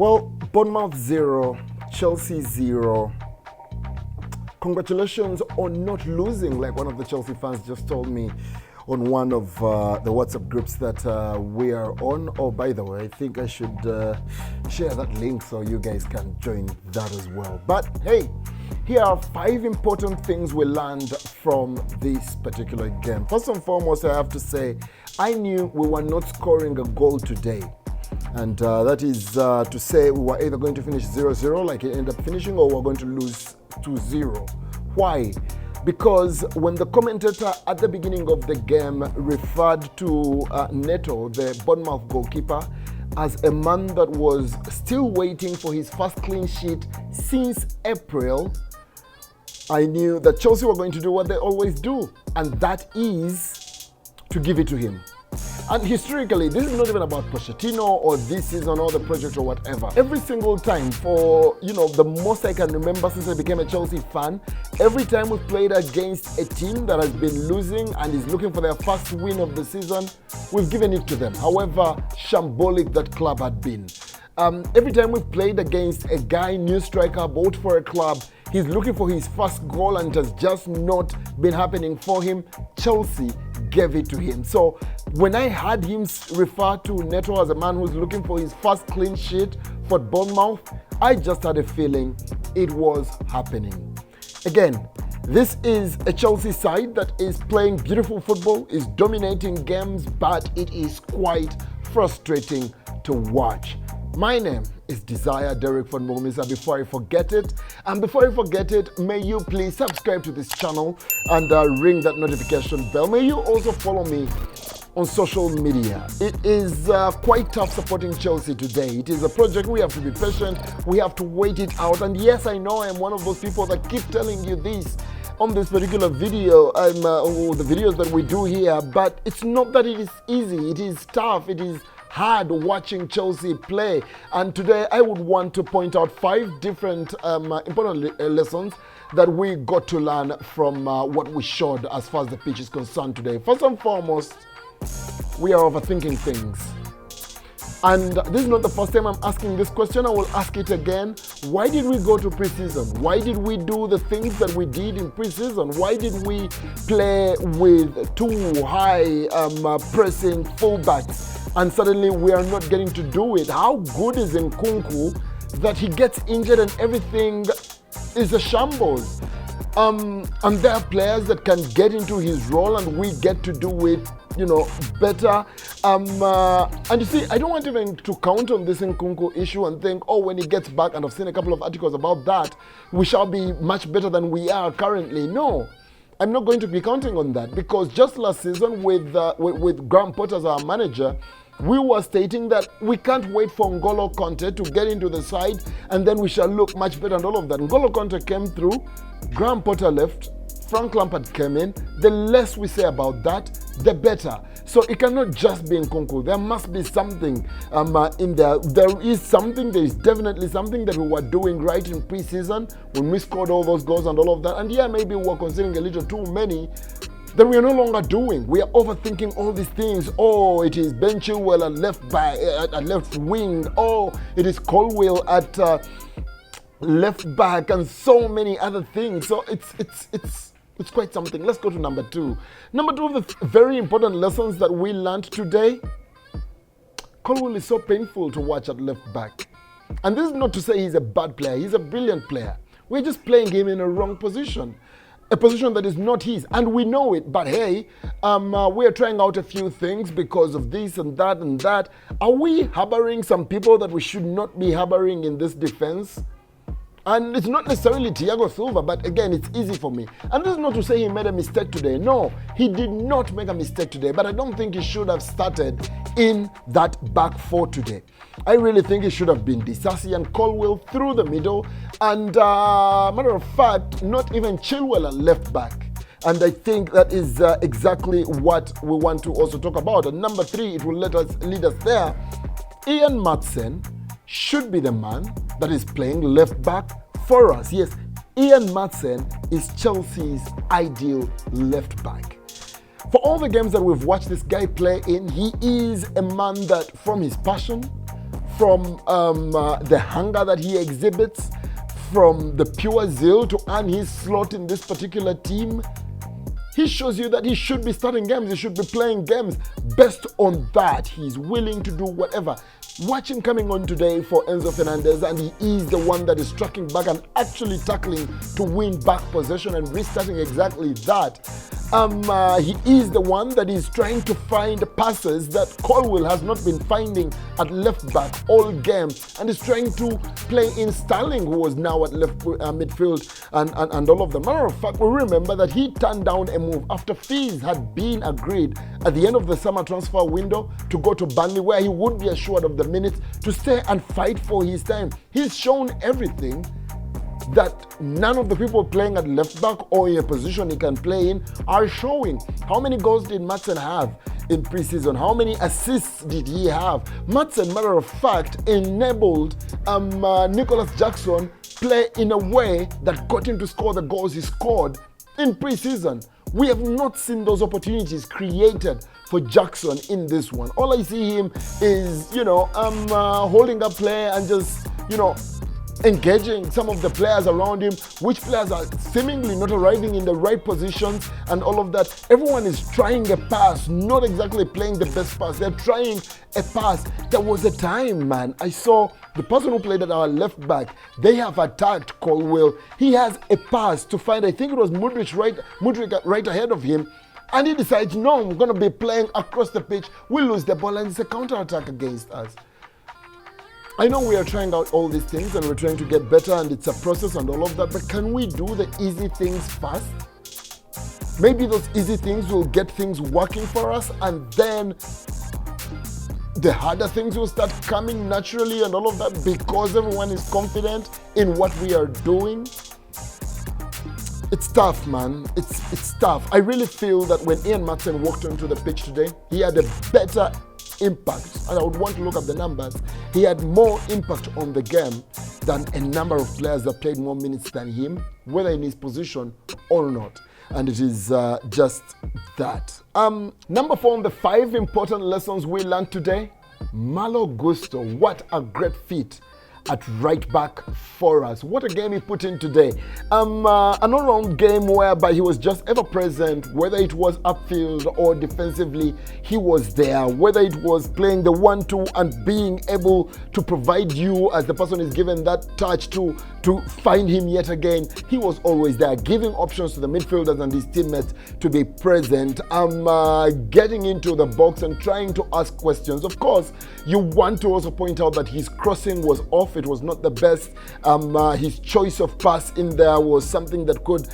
Well, Bournemouth 0, Chelsea 0. Congratulations on not losing, like one of the Chelsea fans just told me on one of the WhatsApp groups that we are on. Oh, by the way, I think I should share that link so you guys can join that as well. But hey, here are 5 important things we learned from this particular game. First and foremost, I have to say, I knew we were not scoring a goal today. And that is to say we were either going to finish 0-0 like it ended up finishing, or we're going to lose 2-0. Why? Because when the commentator at the beginning of the game referred to Neto, the Bournemouth goalkeeper, as a man that was still waiting for his first clean sheet since April, I knew that Chelsea were going to do what they always do, and that is to give it to him. And historically, this is not even about Pochettino or this season or the project or whatever. Every single time for, the most I can remember since I became a Chelsea fan, every time we've played against a team that has been losing and is looking for their first win of the season, we've given it to them. However shambolic that club had been. Every time we've played against a guy, new striker, bought for a club, he's looking for his first goal and it has just not been happening for him. Chelsea gave it to him. So when I heard him refer to Neto as a man who's looking for his first clean sheet for Bournemouth, I just had a feeling it was happening. Again, this is a Chelsea side that is playing beautiful football, is dominating games, but it is quite frustrating to watch. My name is Desire Derek von Mugumisa. Before I forget it, may you please subscribe to this channel and ring that notification bell. May you also follow me on social media. It is quite tough supporting Chelsea today. It is a project we have to be patient, we have to wait it out. And yes, I know I am one of those people that keep telling you this on this particular video, or the videos that we do here, but it's not that it is easy. It is tough. It is hard watching Chelsea play. And today I would want to point out 5 different important lessons that we got to learn from what we showed as far as the pitch is concerned today. First and foremost, we are overthinking things. And this is not the first time I'm asking this question. I will ask it again. Why did we go to preseason? Why did we do the things that we did in preseason? Why did we play with 2 high pressing fullbacks and suddenly we are not getting to do it? How good is Nkunku that he gets injured and everything is a shambles? And there are players that can get into his role and we get to do it better. And you see, I don't want even to count on this Nkunku issue and think, oh, when he gets back, and I've seen a couple of articles about that, we shall be much better than we are currently. No, I'm not going to be counting on that, because just last season with Graham Potter as our manager, we were stating that we can't wait for N'Golo Kante to get into the side and then we shall look much better and all of that. N'Golo Kante came through, Graham Potter left, Frank Lampard came in. The less we say about that, the better. So it cannot just be Nkunku. There must be something in there. There is definitely something that we were doing right in preseason when we scored all those goals and all of that. And yeah, maybe we were considering a little too many that we are no longer doing. We are overthinking all these things. Oh, it is Ben Chilwell at left wing. Oh, it is Colwill at left back, and so many other things. So it's quite something. Let's go to number 2. Number 2 of the very important lessons that we learned today. Colwill is so painful to watch at left back. And this is not to say he's a bad player. He's a brilliant player. We're just playing him in a wrong position. A position that is not his, and we know it. But hey, we are trying out a few things because of this and that and that. Are we harboring some people that we should not be harboring in this defense? And it's not necessarily Thiago Silva, but again, it's easy for me. And this is not to say he made a mistake today. No, he did not make a mistake today, but I don't think he should have started in that back 4 today. I really think it should have been Disasi and Colwill through the middle, and matter of fact, not even Chilwell at left back. And I think that is exactly what we want to also talk about. And number 3, it will lead us there. Ian Maatsen should be the man that is playing left back for us. Yes, Ian Maatsen is Chelsea's ideal left back. For all the games that we've watched this guy play in, he is a man that, from his passion, from the hunger that he exhibits, from the pure zeal to earn his slot in this particular team. He shows you that he should be starting games, he should be playing games. Based on that, he's willing to do whatever. Watch him coming on today for Enzo Fernandez, and he is the one that is tracking back and actually tackling to win back possession and restarting exactly that. He is the one that is trying to find passes that Colwill has not been finding at left back all game, and is trying to play in Sterling, who was now at left midfield, and all of them. Matter of fact, we remember that he turned down a move after fees had been agreed at the end of the summer transfer window to go to Burnley, where he would be assured of the minutes to stay and fight for his time. He's shown everything that none of the people playing at left back or in a position he can play in are showing. How many goals did Maatsen have in pre-season? How many assists did he have? Maatsen, matter of fact, enabled Nicholas Jackson play in a way that got him to score the goals he scored in pre-season. We have not seen those opportunities created for Jackson in this one. All I see him is, holding up play and just, engaging some of the players around him, which players are seemingly not arriving in the right positions and all of that. Everyone is trying a pass, not exactly playing the best pass. They're trying a pass. There was a time, man, I saw the person who played at our left back, they have attacked Colwill. He has a pass to find, I think it was Mudryk right ahead of him. And he decides, no, I'm going to be playing across the pitch. We lose the ball and it's a counter-attack against us. I know we are trying out all these things and we're trying to get better and it's a process and all of that, but can we do the easy things first? Maybe those easy things will get things working for us, and then the harder things will start coming naturally and all of that, because everyone is confident in what we are doing. It's tough, man. It's tough. I really feel that when Ian Maatsen walked onto the pitch today, he had a better impact, and I would want to look at the numbers. He had more impact on the game than a number of players that played more minutes than him, whether in his position or not. And it is just that. Number 4 on the 5 important lessons we learned today. Malo Gusto, what a great feat at right back for us. What a game he put in today. An all-round game whereby he was just ever present, whether it was upfield or defensively, he was there. Whether it was playing the 1-2 and being able to provide you as the person is given that touch to find him yet again, he was always there, giving options to the midfielders and his teammates to be present. Getting into the box and trying to ask questions. Of course, you want to also point out that his crossing was off. It was not the best. His choice of pass in there was something that could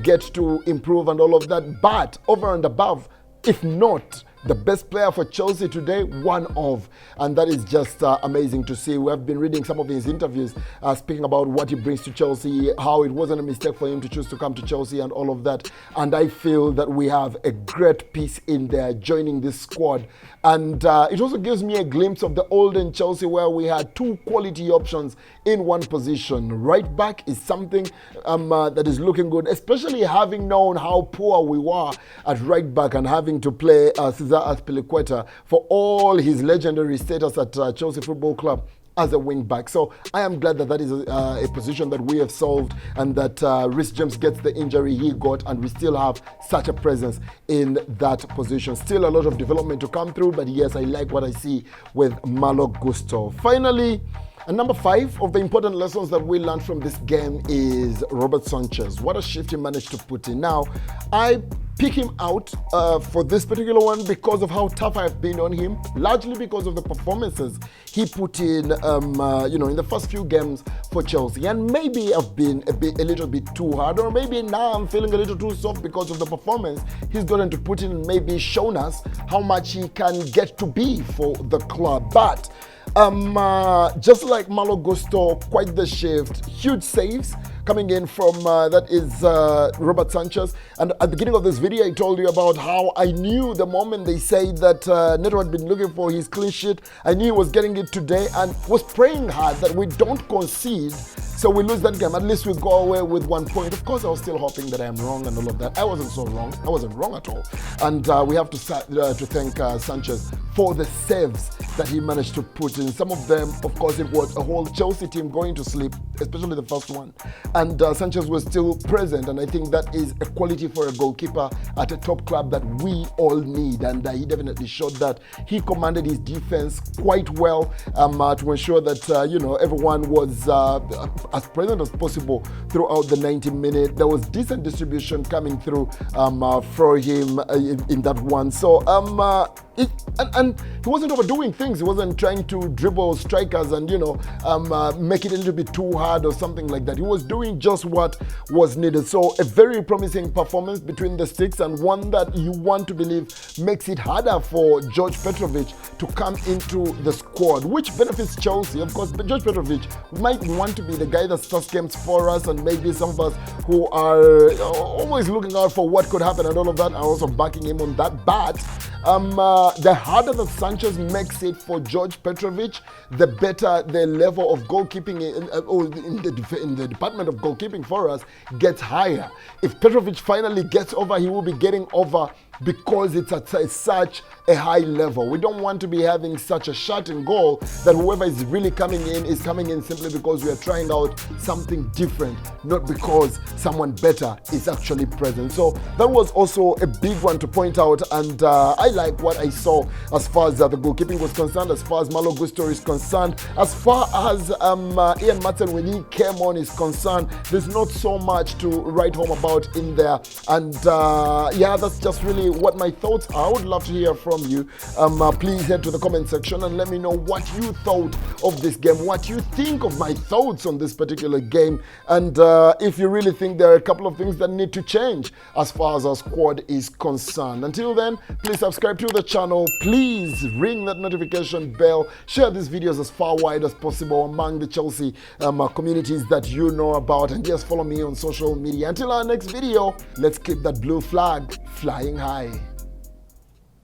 get to improve and all of that. But over and above, if not the best player for Chelsea today, one of, and that is just amazing to see. We have been reading some of his interviews speaking about what he brings to Chelsea, how it wasn't a mistake for him to choose to come to Chelsea and all of that. And I feel that we have a great piece in there joining this squad. And it also gives me a glimpse of the olden Chelsea where we had 2 quality options in one position. Right back is something that is looking good, especially having known how poor we were at right back and having to play Cesar Azpilicueta for all his legendary status at Chelsea Football Club as a wing back. So I am glad that that is a position that we have solved, and that Reece James gets the injury he got, and we still have such a presence in that position. Still a lot of development to come through, but yes, I like what I see with Malo Gusto. Finally, and number 5 of the important lessons that we learned from this game is Robert Sanchez. What a shift he managed to put in. Now, I pick him out for this particular one because of how tough I've been on him, largely because of the performances he put in, in the first few games for Chelsea. And maybe I've been a little bit too hard, or maybe now I'm feeling a little too soft because of the performance he's gotten to put in, and maybe shown us how much he can get to be for the club. But just like Malo Gusto, quite the shift, huge saves coming in from that is Robert Sanchez. And at the beginning of this video, I told you about how I knew the moment they said that Neto had been looking for his clean sheet, I knew he was getting it today, and was praying hard that we don't concede, so we lose that game. At least we go away with 1 point. Of course, I was still hoping that I am wrong and all of that. I wasn't so wrong. I wasn't wrong at all. And we have to thank Sanchez for the saves that he managed to put in. Some of them, of course, it was a whole Chelsea team going to sleep, especially the first one. And Sanchez was still present, and I think that is a quality for a goalkeeper at a top club that we all need. And he definitely showed that. He commanded his defense quite well to ensure that everyone was as present as possible throughout the 90 minutes. There was decent distribution coming through for him in that one. So and he wasn't overdoing things. He wasn't trying to dribble strikers and make it a little bit too hard or something like that. He was doing just what was needed. So a very promising performance between the sticks, and one that you want to believe makes it harder for George Petrovic to come into the squad, which benefits Chelsea. Of course, George Petrovic might want to be the guy that starts games for us, and maybe some of us who are always looking out for what could happen and all of that are also backing him on that. But the harder that Sanchez makes it for George Petrovic, the better the level of goalkeeping in the department of goalkeeping for us gets higher. If Petrovic finally gets over, he will be getting over because it's at such a high level. We don't want to be having such a shot in goal that whoever is really coming in is coming in simply because we are trying out something different, not because someone better is actually present. So that was also a big one to point out, and I like what I saw as far as the goalkeeping was concerned, as far as Malo Gusto is concerned, as far as Ian Maatsen when he came on is concerned. There's not so much to write home about in there, and yeah, that's just really what my thoughts are. I would love to hear from you. Please head to the comment section and let me know what you thought of this game, what you think of my thoughts on this particular game, and if you really think there are a couple of things that need to change as far as our squad is concerned. Until then, please subscribe to the channel, please ring that notification bell, share these videos as far wide as possible among the Chelsea communities that you know about, and just follow me on social media. Until our next video, let's keep that blue flag flying high.